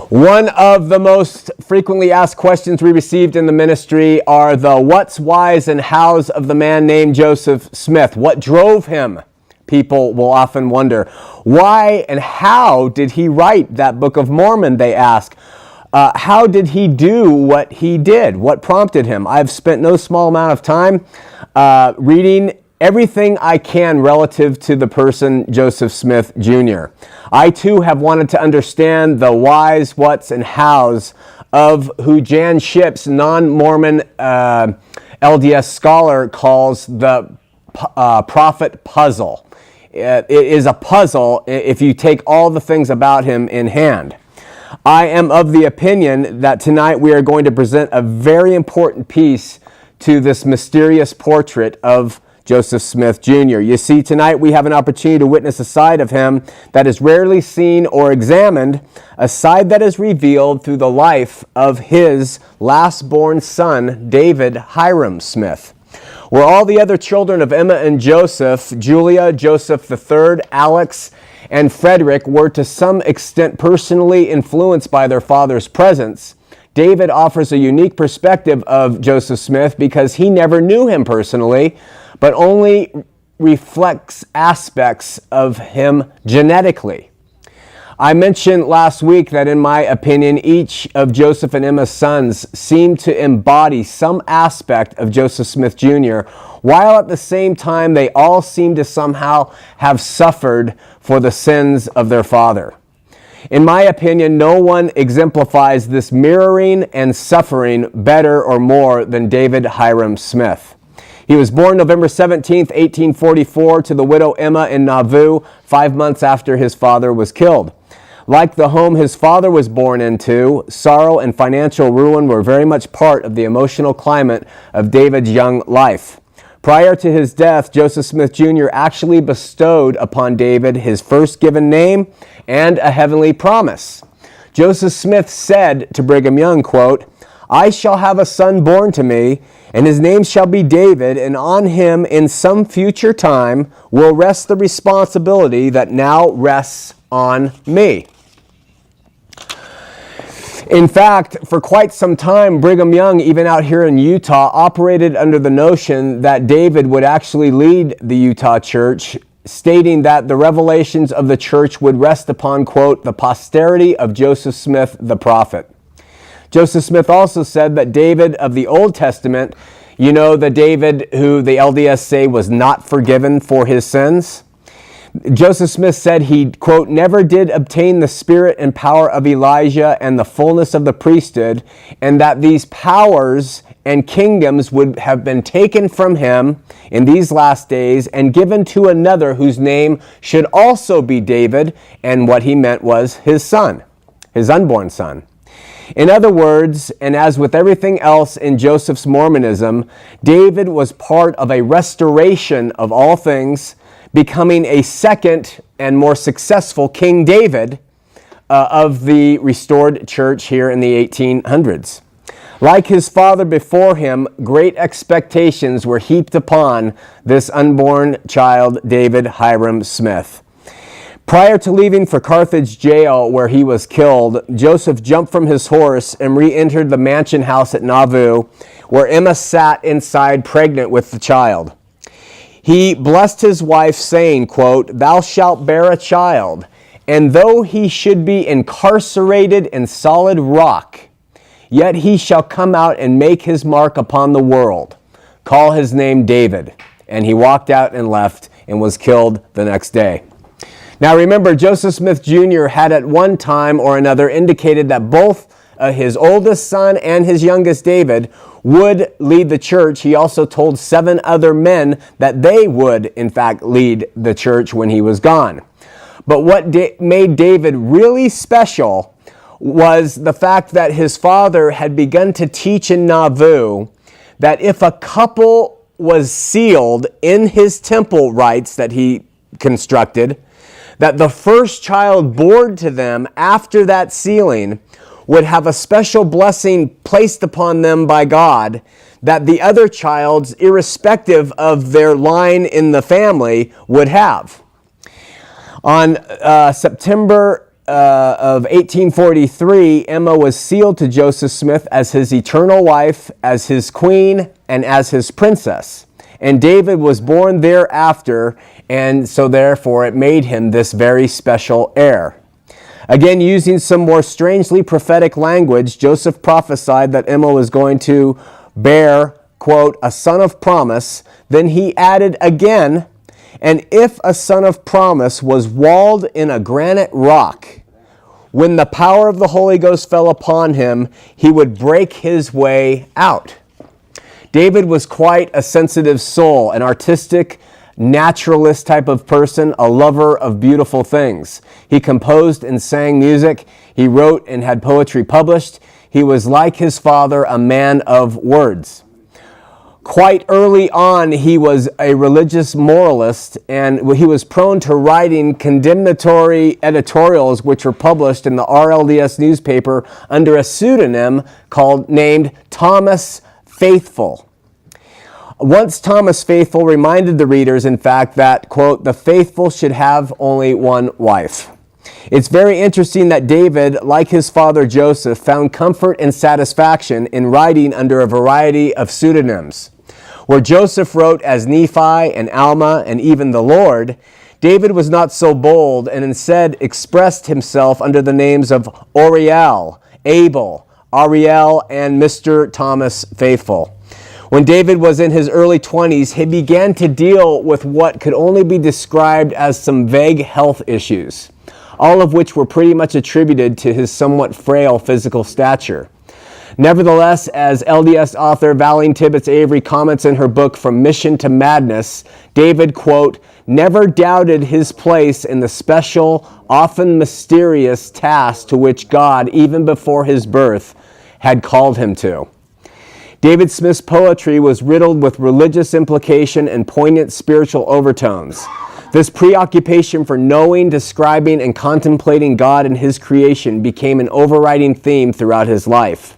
One of the most frequently asked questions we received in the ministry are the what's, whys, and hows of the man named Joseph Smith. What drove him? People will often wonder. Why and how did he write that Book of Mormon, they ask. How did he do what he did? What prompted him? I've spent no small amount of time reading everything I can relative to the person Joseph Smith Jr. I too have wanted to understand the whys, whats, and hows of who Jan Shipp's non-Mormon LDS scholar calls the prophet puzzle. It is a puzzle if you take all the things about him in hand. I am of the opinion that tonight we are going to present a very important piece to this mysterious portrait of Joseph Smith Jr. You see, tonight we have an opportunity to witness a side of him that is rarely seen or examined, a side that is revealed through the life of his last-born son, David Hyrum Smith. Where all the other children of Emma and Joseph, Julia, Joseph III, Alex, and Frederick were to some extent personally influenced by their father's presence, David offers a unique perspective of Joseph Smith because he never knew him personally, but only reflects aspects of him genetically. I mentioned last week that in my opinion, each of Joseph and Emma's sons seemed to embody some aspect of Joseph Smith Jr., while at the same time they all seem to somehow have suffered for the sins of their father. In my opinion, no one exemplifies this mirroring and suffering better or more than David Hyrum Smith. He was born November 17, 1844, to the widow Emma in Nauvoo, 5 months after his father was killed. Like the home his father was born into, sorrow and financial ruin were very much part of the emotional climate of David's young life. Prior to his death, Joseph Smith Jr. actually bestowed upon David his first given name and a heavenly promise. Joseph Smith said to Brigham Young, quote, "I shall have a son born to me, and his name shall be David, and on him in some future time will rest the responsibility that now rests on me." In fact, for quite some time, Brigham Young, even out here in Utah, operated under the notion that David would actually lead the Utah church, stating that the revelations of the church would rest upon, quote, "the posterity of Joseph Smith the prophet." Joseph Smith also said that David of the Old Testament, you know, the David who the LDS say was not forgiven for his sins. Joseph Smith said he, quote, "never did obtain the spirit and power of Elijah and the fullness of the priesthood, and that these powers and kingdoms would have been taken from him in these last days and given to another whose name should also be David," and what he meant was his son, his unborn son. In other words, and as with everything else in Joseph's Mormonism, David was part of a restoration of all things, becoming a second and more successful King David of the restored church here in the 1800s. Like his father before him, great expectations were heaped upon this unborn child, David Hyrum Smith. Prior to leaving for Carthage jail where he was killed, Joseph jumped from his horse and re-entered the mansion house at Nauvoo, where Emma sat inside pregnant with the child. He blessed his wife, saying, quote, "Thou shalt bear a child, and though he should be incarcerated in solid rock, yet he shall come out and make his mark upon the world. Call his name David." And he walked out and left and was killed the next day. Now remember, Joseph Smith Jr. had at one time or another indicated that both his oldest son and his youngest David would lead the church. He also told 7 other men that they would, in fact, lead the church when he was gone. But what made David really special was the fact that his father had begun to teach in Nauvoo that if a couple was sealed in his temple rites that he constructed, that the first child born to them after that sealing would have a special blessing placed upon them by God that the other childs, irrespective of their line in the family, would have. On September of 1843, Emma was sealed to Joseph Smith as his eternal wife, as his queen, and as his princess. And David was born thereafter, and so therefore it made him this very special heir. Again, using some more strangely prophetic language, Joseph prophesied that Emma was going to bear, quote, a son of promise. Then he added again, and if a son of promise was walled in a granite rock, when the power of the Holy Ghost fell upon him, he would break his way out. David was quite a sensitive soul, an artistic, naturalist type of person, a lover of beautiful things. He composed and sang music. He wrote and had poetry published. He was like his father, a man of words. Quite early on, he was a religious moralist, and he was prone to writing condemnatory editorials which were published in the RLDS newspaper under a pseudonym named Thomas Faithful. Once Thomas Faithful reminded the readers, in fact, that, quote, the faithful should have only one wife. It's very interesting that David, like his father Joseph, found comfort and satisfaction in writing under a variety of pseudonyms. Where Joseph wrote as Nephi and Alma and even the Lord, David was not so bold and instead expressed himself under the names of Oriel, Abel, Ariel, and Mr. Thomas Faithful. When David was in his early 20s, he began to deal with what could only be described as some vague health issues, all of which were pretty much attributed to his somewhat frail physical stature. Nevertheless, as LDS author Valine Tibbetts Avery comments in her book From Mission to Madness, David, quote, never doubted his place in the special, often mysterious task to which God, even before his birth, had called him to. David Smith's poetry was riddled with religious implication and poignant spiritual overtones. This preoccupation for knowing, describing, and contemplating God and his creation became an overriding theme throughout his life.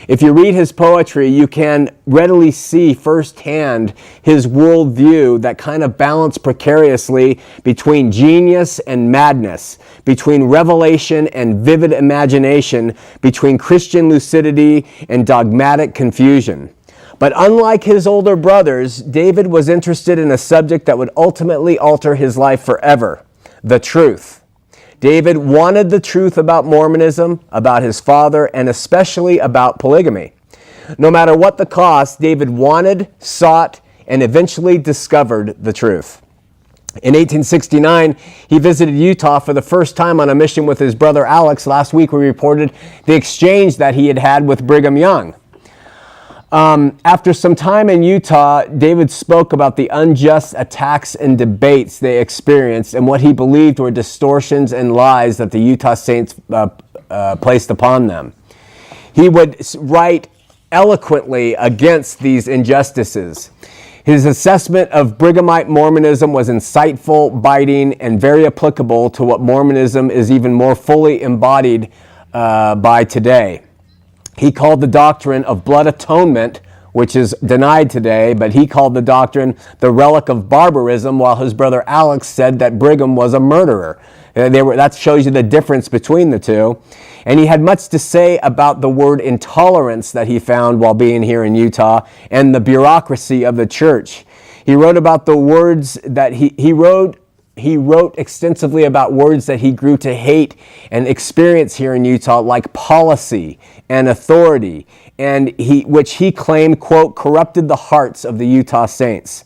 If you read his poetry, you can readily see firsthand his worldview that kind of balanced precariously between genius and madness, between revelation and vivid imagination, between Christian lucidity and dogmatic confusion. But unlike his older brothers, David was interested in a subject that would ultimately alter his life forever: the truth. David wanted the truth about Mormonism, about his father, and especially about polygamy. No matter what the cost, David wanted, sought, and eventually discovered the truth. In 1869, he visited Utah for the first time on a mission with his brother Alex. Last week we reported the exchange that he had had with Brigham Young. After some time in Utah, David spoke about the unjust attacks and debates they experienced and what he believed were distortions and lies that the Utah Saints placed upon them. He would write eloquently against these injustices. His assessment of Brighamite Mormonism was insightful, biting, and very applicable to what Mormonism is even more fully embodied by today. He called the doctrine of blood atonement, which is denied today, but he called the doctrine the relic of barbarism, while his brother Alex said that Brigham was a murderer. That shows you the difference between the two. And he had much to say about the word intolerance that he found while being here in Utah and the bureaucracy of the church. He wrote about the words that he wrote extensively about words that he grew to hate and experience here in Utah, like policy and authority, and which he claimed, quote, corrupted the hearts of the Utah Saints.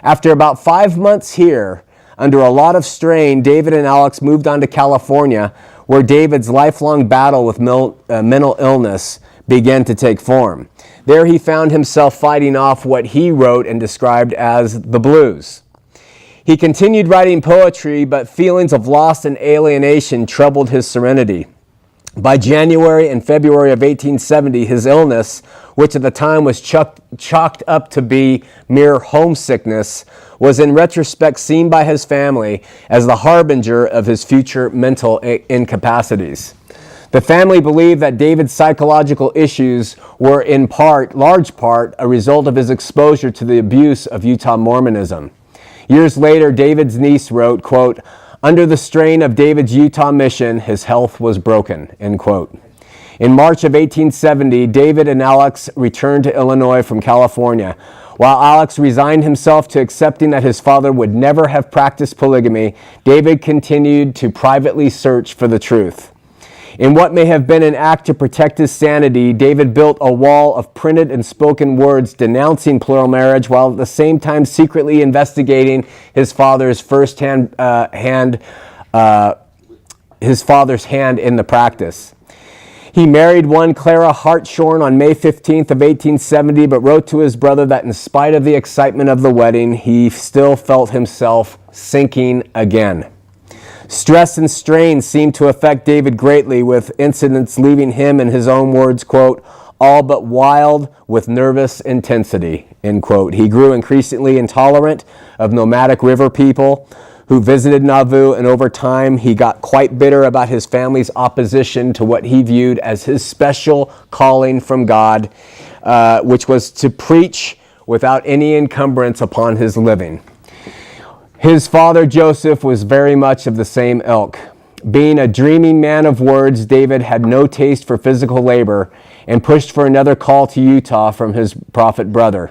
After about 5 months here, under a lot of strain, David and Alex moved on to California, where David's lifelong battle with mental illness began to take form. There he found himself fighting off what he wrote and described as the blues. He continued writing poetry, but feelings of loss and alienation troubled his serenity. By January and February of 1870, his illness, which at the time was chalked up to be mere homesickness, was in retrospect seen by his family as the harbinger of his future mental incapacities. The family believed that David's psychological issues were in large part, a result of his exposure to the abuse of Utah Mormonism. Years later, David's niece wrote, quote, Under the strain of David's Utah mission, his health was broken, end quote. In March of 1870, David and Alex returned to Illinois from California. While Alex resigned himself to accepting that his father would never have practiced polygamy, David continued to privately search for the truth. In what may have been an act to protect his sanity, David built a wall of printed and spoken words denouncing plural marriage while at the same time secretly investigating his father's hand in the practice. He married one Clara Hartshorn on May 15th of 1870, but wrote to his brother that in spite of the excitement of the wedding, he still felt himself sinking again. Stress and strain seemed to affect David greatly, with incidents leaving him, in his own words, quote, all but wild with nervous intensity, end quote. He grew increasingly intolerant of nomadic river people who visited Nauvoo, and over time he got quite bitter about his family's opposition to what he viewed as his special calling from God, which was to preach without any encumbrance upon his living. His father, Joseph, was very much of the same ilk. Being a dreaming man of words, David had no taste for physical labor and pushed for another call to Utah from his prophet brother.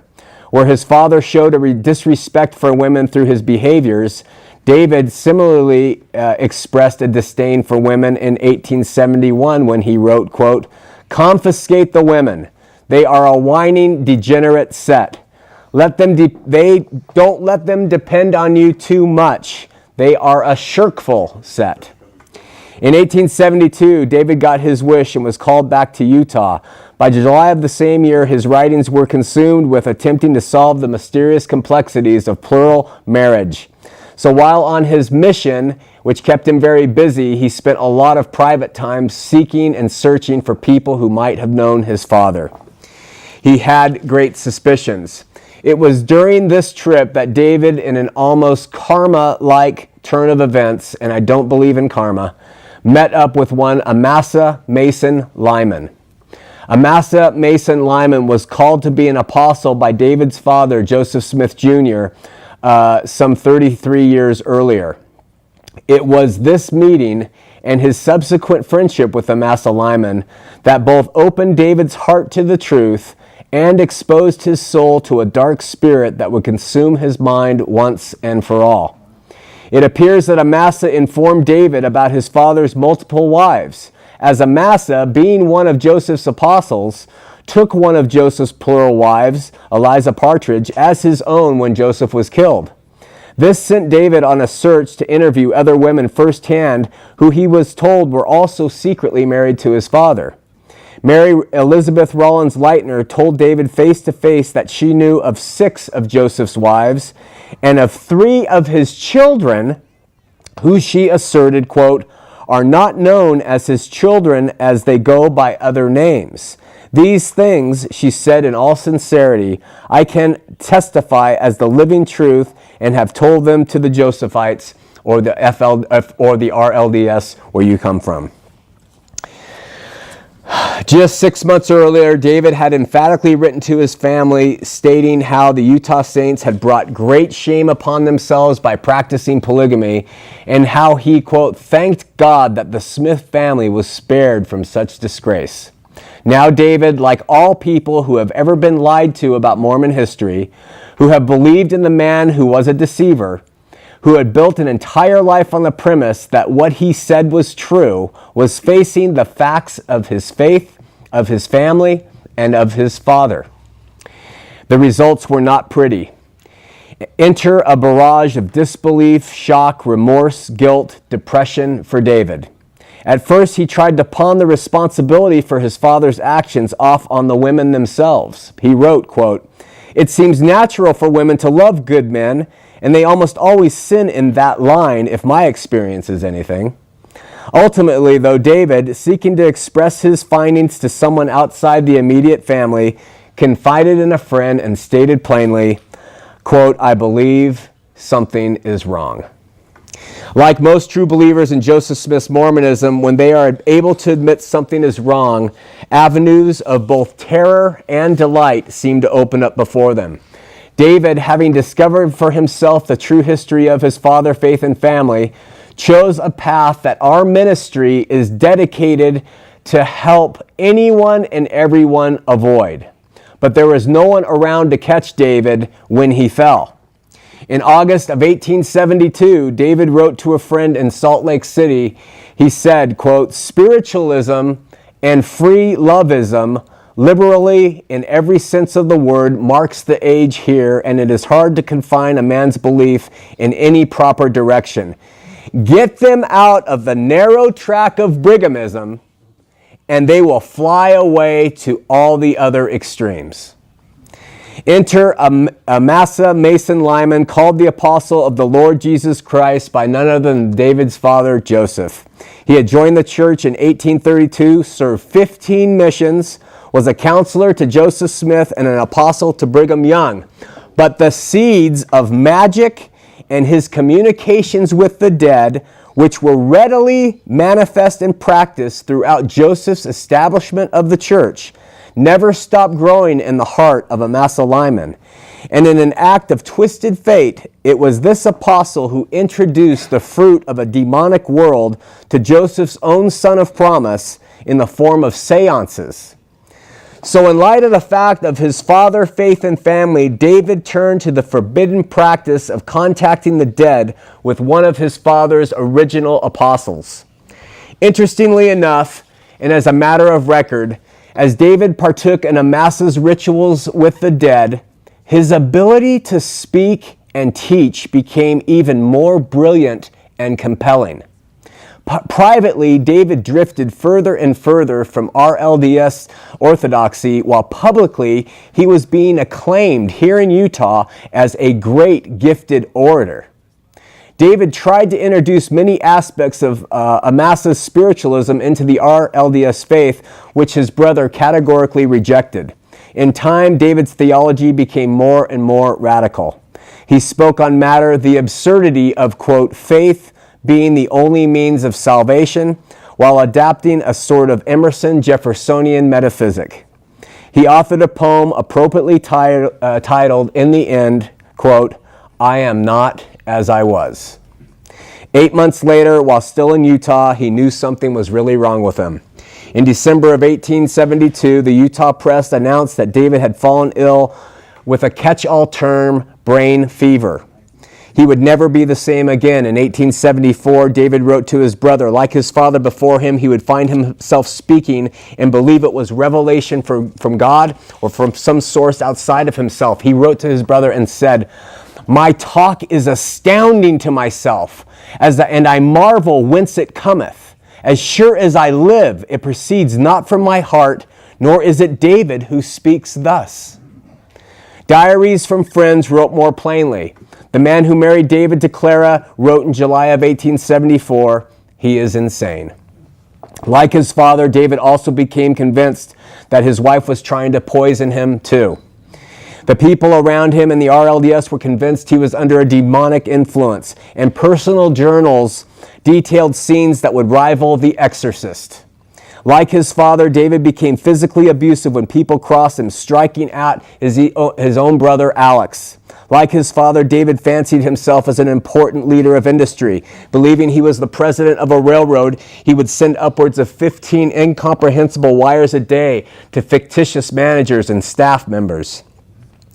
Where his father showed a disrespect for women through his behaviors, David similarly expressed a disdain for women in 1871 when he wrote, quote, confiscate the women. They are a whining, degenerate set. Don't let them depend on you too much. They are a shirkful set. In 1872, David got his wish and was called back to Utah. By July of the same year, his writings were consumed with attempting to solve the mysterious complexities of plural marriage. So while on his mission, which kept him very busy, he spent a lot of private time seeking and searching for people who might have known his father. He had great suspicions. It was during this trip that David, in an almost karma-like turn of events, and I don't believe in karma, met up with one Amasa Mason Lyman. Amasa Mason Lyman was called to be an apostle by David's father, Joseph Smith Jr., some 33 years earlier. It was this meeting and his subsequent friendship with Amasa Lyman that both opened David's heart to the truth and exposed his soul to a dark spirit that would consume his mind once and for all. It appears that Amasa informed David about his father's multiple wives, as Amasa, being one of Joseph's apostles, took one of Joseph's plural wives, Eliza Partridge, as his own when Joseph was killed. This sent David on a search to interview other women firsthand who he was told were also secretly married to his father. Mary Elizabeth Rollins Leitner told David face to face that she knew of 6 of Joseph's wives and of 3 of his children who she asserted, quote, are not known as his children as they go by other names. These things, she said in all sincerity, I can testify as the living truth and have told them to the Josephites or the RLDS where you come from. Just 6 months earlier, David had emphatically written to his family stating how the Utah Saints had brought great shame upon themselves by practicing polygamy and how he, quote, thanked God that the Smith family was spared from such disgrace. Now David, like all people who have ever been lied to about Mormon history, who have believed in the man who was a deceiver, who had built an entire life on the premise that what he said was true, was facing the facts of his faith, of his family, and of his father. The results were not pretty. Enter a barrage of disbelief, shock, remorse, guilt, depression for David. At first, he tried to pawn the responsibility for his father's actions off on the women themselves. He wrote, quote, it seems natural for women to love good men, and they almost always sin in that line, if my experience is anything. Ultimately, though, David, seeking to express his findings to someone outside the immediate family, confided in a friend and stated plainly, quote, I believe something is wrong. Like most true believers in Joseph Smith's Mormonism, when they are able to admit something is wrong, avenues of both terror and delight seem to open up before them. David, having discovered for himself the true history of his father, faith, and family, chose a path that our ministry is dedicated to help anyone and everyone avoid. But there was no one around to catch David when he fell. In August of 1872, David wrote to a friend in Salt Lake City. He said, quote, "Spiritualism and free loveism, liberally in every sense of the word, marks the age here, and it is hard to confine a man's belief in any proper direction. Get them out of the narrow track of brigamism, and they will fly away to all the other extremes." Enter Amasa Mason Lyman, called the apostle of the Lord Jesus Christ by none other than David's father, Joseph. He had joined the church in 1832, served 15 missions, was a counselor to Joseph Smith, and an apostle to Brigham Young. But the seeds of magic and his communications with the dead, which were readily manifest in practice throughout Joseph's establishment of the church, never stopped growing in the heart of Amasa Lyman. And in an act of twisted fate, it was this apostle who introduced the fruit of a demonic world to Joseph's own son of promise in the form of seances. So in light of the fact of his father, faith, and family, David turned to the forbidden practice of contacting the dead with one of his father's original apostles. Interestingly enough, and as a matter of record, as David partook in Amasa's rituals with the dead, his ability to speak and teach became even more brilliant and compelling. Privately, David drifted further and further from RLDS orthodoxy, while publicly he was being acclaimed here in Utah as a great gifted orator. David tried to introduce many aspects of Amasa's spiritualism into the RLDS faith, which his brother categorically rejected. In time, David's theology became more and more radical. He spoke on the absurdity of, quote, faith being the only means of salvation, while adapting a sort of Emerson Jeffersonian metaphysic. He authored a poem appropriately titled, in the end, quote, "I am not as I was." 8 months later, while still in Utah, he knew something was really wrong with him. In December of 1872, the Utah Press announced that David had fallen ill with a catch-all term, brain fever. He would never be the same again. In 1874, David wrote to his brother, like his father before him, he would find himself speaking and believe it was revelation from God or from some source outside of himself. He wrote to his brother and said, "My talk is astounding to myself, and I marvel whence it cometh. As sure as I live, it proceeds not from my heart, nor is it David who speaks thus." Diaries from friends wrote more plainly. The man who married David to Clara wrote in July of 1874, "He is insane." Like his father, David also became convinced that his wife was trying to poison him too. The people around him in the RLDS were convinced he was under a demonic influence, and personal journals detailed scenes that would rival The Exorcist. Like his father, David became physically abusive when people crossed him, striking at his own brother Alex. Like his father, David fancied himself as an important leader of industry. Believing he was the president of a railroad, he would send upwards of 15 incomprehensible wires a day to fictitious managers and staff members.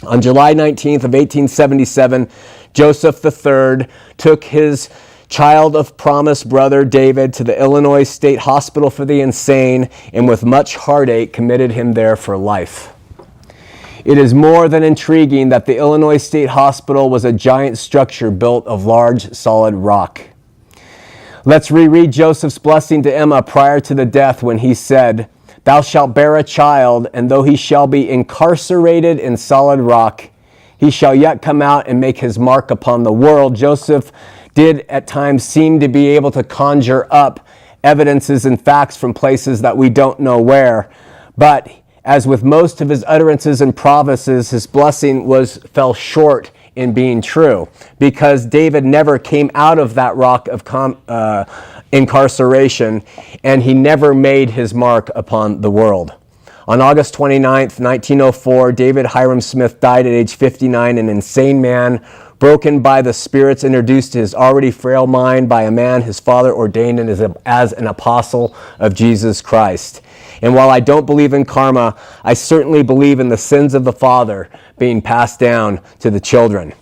On July 19th of 1877, Joseph III took his child of promise brother David to the Illinois State Hospital for the Insane, and with much heartache committed him there for life. It is more than intriguing that the Illinois State Hospital was a giant structure built of large, solid rock. Let's reread Joseph's blessing to Emma prior to the death when he said, "Thou shalt bear a child, and though he shall be incarcerated in solid rock, he shall yet come out and make his mark upon the world." Joseph did at times seem to be able to conjure up evidences and facts from places that we don't know where, but as with most of his utterances and promises, his blessing fell short in being true, because David never came out of that rock of incarceration, and he never made his mark upon the world. On August 29th, 1904, David Hiram Smith died at age 59, an insane man, broken by the spirits introduced to his already frail mind by a man his father ordained as an apostle of Jesus Christ. And while I don't believe in karma, I certainly believe in the sins of the father being passed down to the children.